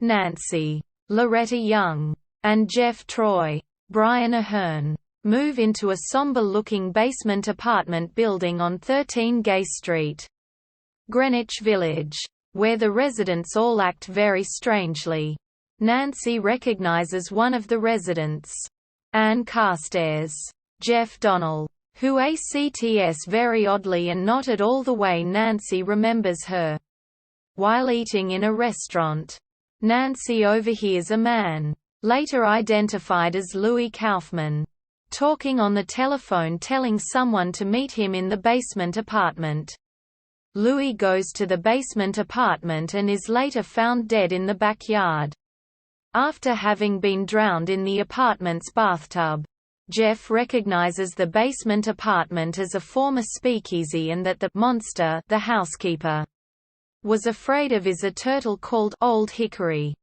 Nancy, Loretta Young, and Jeff Troy, Brian Ahern, move into a somber-looking basement apartment building on 13 Gay Street, Greenwich Village, where the residents all act very strangely. Nancy recognizes one of the residents, Ann Carstairs, Jeff Donnell, who acts very oddly and not at all the way Nancy remembers her. While eating in a restaurant, Nancy overhears a man, later identified as Louis Kaufman, talking on the telephone telling someone to meet him in the basement apartment. Louis goes to the basement apartment and is later found dead in the backyard, after having been drowned in the apartment's bathtub. Jeff recognizes the basement apartment as a former speakeasy and that the monster, the housekeeper, was afraid of is a turtle called Old Hickory.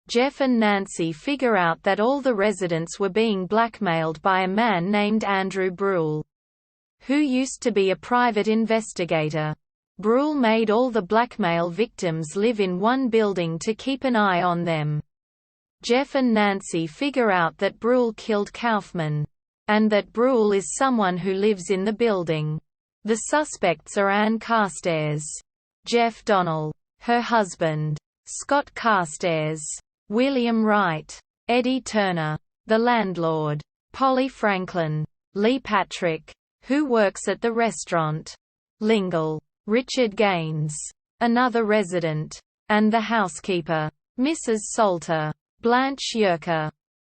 Jeff and Nancy figure out that all the residents were being blackmailed by a man named Andrew Brule, who used to be a private investigator. Brule made all the blackmail victims live in one building to keep an eye on them. Jeff and Nancy figure out that Brule killed Kaufman, and that Brule is someone who lives in the building. The suspects are Ann Carstairs, Jeff Donnell, her husband, Scott Carstairs, William Wright, Eddie Turner, the landlord, Polly Franklin, Lee Patrick, who works at the restaurant, Lingle, Richard Gaines, another resident, and the housekeeper, Mrs. Salter, Blanche Yerker.